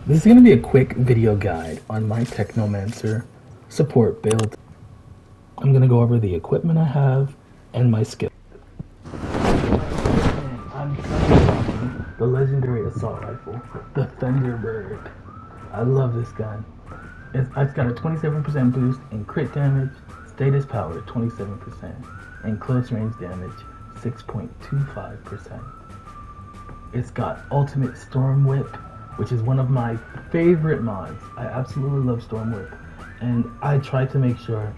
This is going to be a quick video guide on my Technomancer support build. I'm going to go over the equipment I have and my skill. I'm using the legendary assault rifle, the Thunderbird. I love this gun. It's got a 27% boost in crit damage, status power 27%, and close range damage 6.25%. It's got ultimate storm whip, which is one of my favorite mods. I absolutely love Storm Whip, and I try to make sure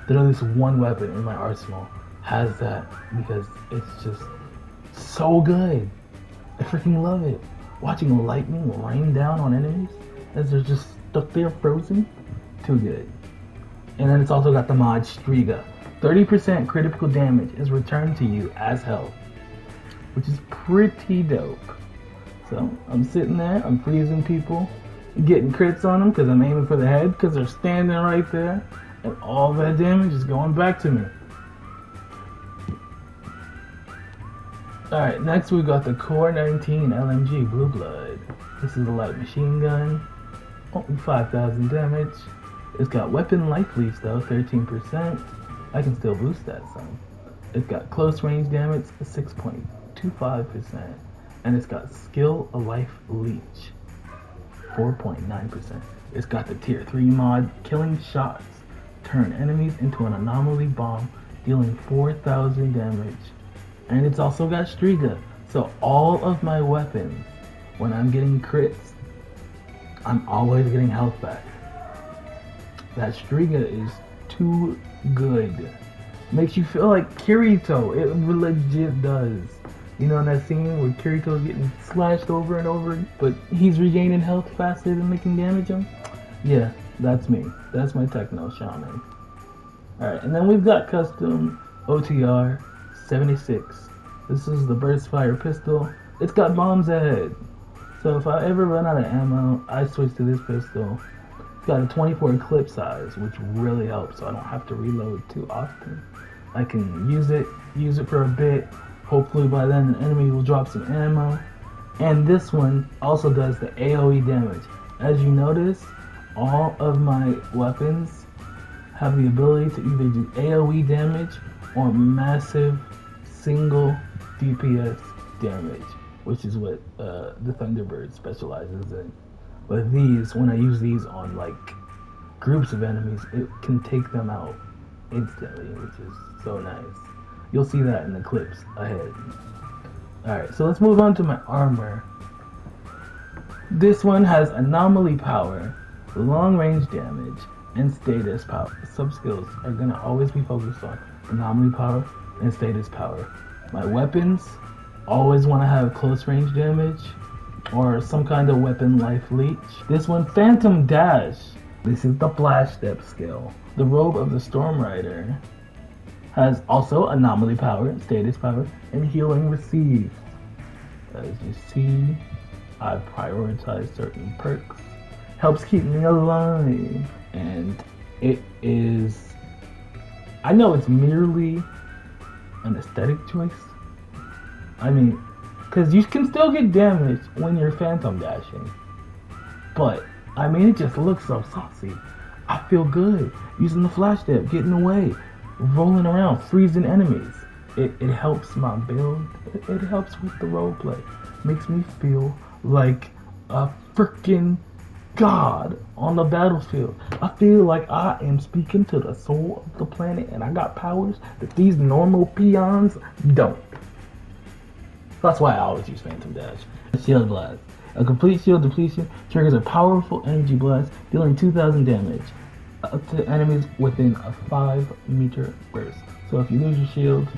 that at least one weapon in my arsenal has that because it's just so good. I freaking love it. Watching lightning rain down on enemies as they're just stuck there frozen, too good. And then it's also got the mod Striga. 30% critical damage is returned to you as health, which is pretty dope. So I'm sitting there, I'm freezing people, getting crits on them because I'm aiming for the head because they're standing right there, and all that damage is going back to me. Alright, next we got the Core 19 LMG Blue Blood. This is a light machine gun, only 5,000 damage. It's got weapon life leech though, 13%. I can still boost that some. It's got close range damage, 6.25%. And it's got skill of life leech, 4.9%. It's got the tier 3 mod killing shots, turn enemies into an anomaly bomb, dealing 4,000 damage. And it's also got Striga, so all of my weapons, when I'm getting crits, I'm always getting health back. That Striga is too good. Makes you feel like Kirito, it legit does. You know, in that scene where Kirito's getting slashed over and over, but he's regaining health faster than they can damage him? Yeah, that's me. That's my Techno Shaman. Alright, and then we've got custom OTR 76. This is the burst fire pistol. It's got bombs ahead. So if I ever run out of ammo, I switch to this pistol. It's got a 24 clip size, which really helps so I don't have to reload too often. I can use it for a bit. Hopefully by then the enemy will drop some ammo. And this one also does the AoE damage. As you notice, all of my weapons have the ability to either do AoE damage or massive single DPS damage, which is what the Thunderbird specializes in. But these, when I use these on like groups of enemies, it can take them out instantly, which is so nice. You'll see that in the clips ahead. Alright, so let's move on to my armor. This one has anomaly power, long range damage, and status power. Sub-skills are going to always be focused on anomaly power and status power. My weapons always want to have close range damage or some kind of weapon life leech. This one, Phantom Dash. This is the Flash Step skill. The Robe of the Storm Rider has also anomaly power, status power, and healing received. As you see, I prioritize certain perks. Helps keep me alive. And it is, I know it's merely an aesthetic choice. I mean, because you can still get damaged when you're phantom dashing. But, I mean, it just looks so saucy. I feel good using the flash step, getting away, rolling around, freezing enemies. It helps my build. It helps with the roleplay. Makes me feel like a freaking god on the battlefield. I feel like I am speaking to the soul of the planet and I got powers that these normal peons don't. That's why I always use Phantom Dash. Shield Blast. A complete shield depletion triggers a powerful energy blast, dealing 2,000 damage up to enemies within a 5-meter burst. So if you lose your shield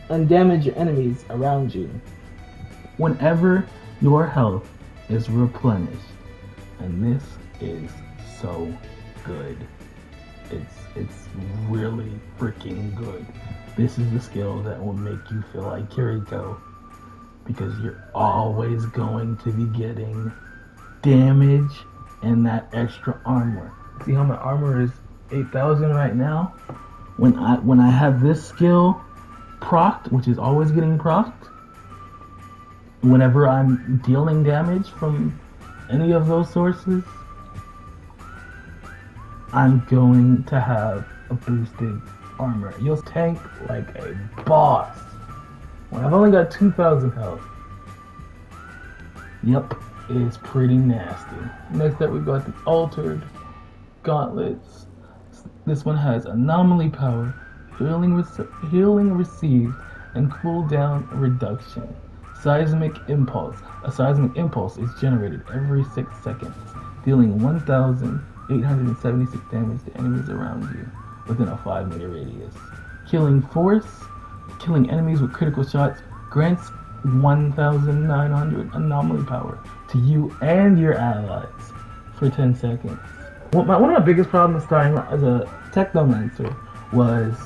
and damage your enemies around you, whenever your health is replenished, and this is so good. It's really freaking good. This is the skill that will make you feel like Kirito, because you're always going to be getting damage and that extra armor. See how my armor is 8,000 right now? When I have this skill procced, which is always getting procced, whenever I'm dealing damage from any of those sources, I'm going to have a boosted armor. You'll tank like a boss. Well, I've only got 2,000 health. Yep, it's pretty nasty. Next up, we've got the Altered Gauntlets. This one has Anomaly Power, Healing Received, and Cooldown Reduction. Seismic Impulse. A seismic impulse is generated every 6 seconds, dealing 1,876 damage to enemies around you within a 5-meter radius. Killing Force. Killing enemies with critical shots grants 1,900 anomaly power to you and your allies for 10 seconds. One of my biggest problems starting as a Technomancer was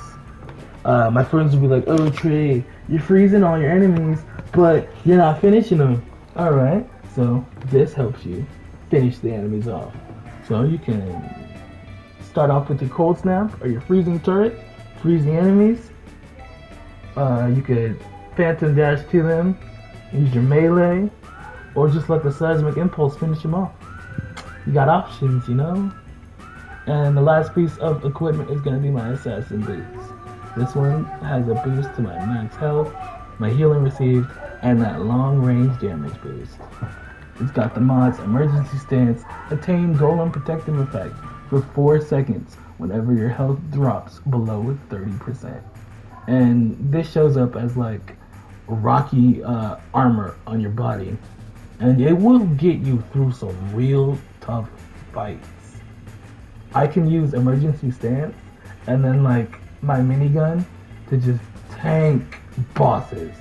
my friends would be like, "Oh Trey, you're freezing all your enemies, but you're not finishing them." Alright, so this helps you finish the enemies off. So you can start off with your Cold Snap or your Freezing Turret, freeze the enemies. You could Phantom Dash to them, use your melee, or just let the Seismic Impulse finish them off. You got options, you know? And the last piece of equipment is going to be my Assassin Boots. This one has a boost to my max health, my healing received, and that long range damage boost. It's got the mods Emergency Stance, Attain Golem Protective Effect for 4 seconds whenever your health drops below 30%. And this shows up as like rocky armor on your body, and it will get you through some real tough fights. I can use Emergency Stance and then like my minigun to just tank bosses.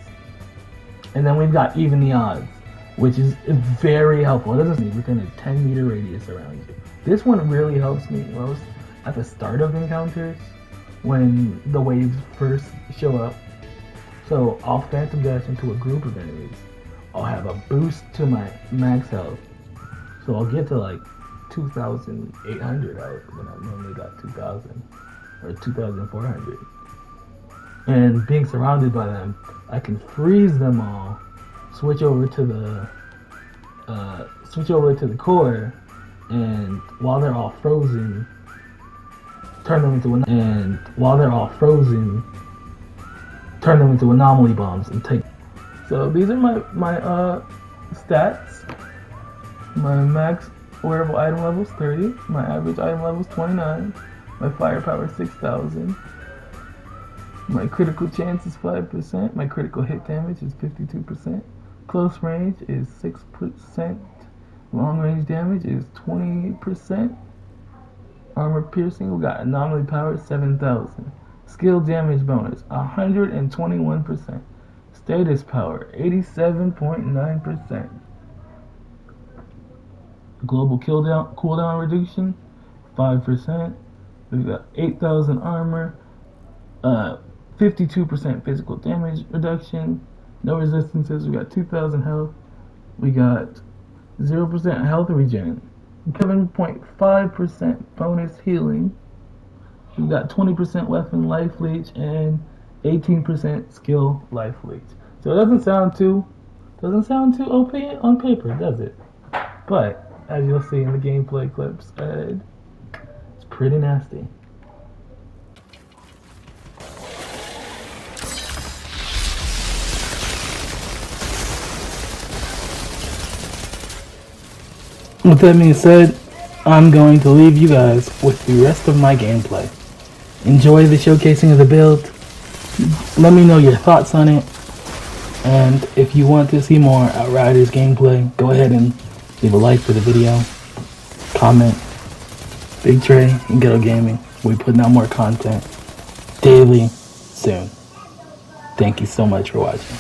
And then we've got Even the Odds, which is very helpful. It doesn't need within a 10-meter radius around you. This one really helps me most at the start of encounters when the waves first show up. So I'll Phantom Dash into a group of enemies. I'll have a boost to my max health. So I'll get to like 2,800 health when I normally got 2,000 or 2,400. And being surrounded by them, I can freeze them all, switch over to the core, and while they're all frozen, turn them into anomaly bombs and take. So these are my stats. My max wearable item level is 30. My average item level is 29. My firepower is 6,000. My critical chance is 5%. My critical hit damage is 52%. Close range is 6%. Long range damage is 20%. Armor piercing, we got anomaly power 7,000. Skill damage bonus 121%. Status power 87.9%. Global cooldown reduction 5%. We've got 8,000 armor, 52% physical damage reduction, no resistances. We got 2,000 health. We got 0% health regen, 7.5% bonus healing. We got 20% weapon life leech and 18% skill life leech. So it doesn't sound too OP on paper, does it? But as you'll see in the gameplay clips ahead, it's pretty nasty. With that being said, I'm going to leave you guys with the rest of my gameplay. Enjoy the showcasing of the build. Let me know your thoughts on it. And if you want to see more Outriders gameplay, go ahead and leave a like for the video. Comment. Big Trey and Ghetto Gaming. We'll be putting out more content daily soon. Thank you so much for watching.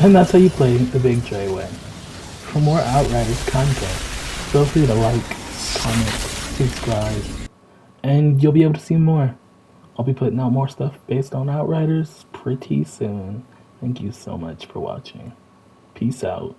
And that's how you play the Big Dre way. For more Outriders content, feel free to like, comment, subscribe, and you'll be able to see more. I'll be putting out more stuff based on Outriders pretty soon. Thank you so much for watching. Peace out.